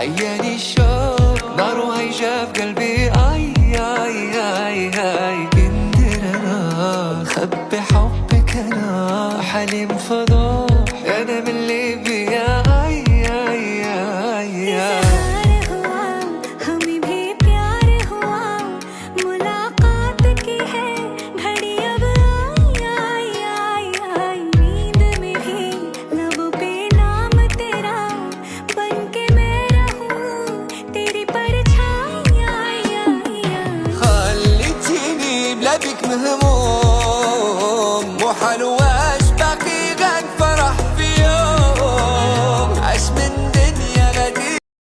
عياني الشوق نار وهيجا في قلبي. اي اي اي اي قدر انا خبي حبك انا حليم فضوح انا من اللي بيا. اي اي اي اي بك مهموم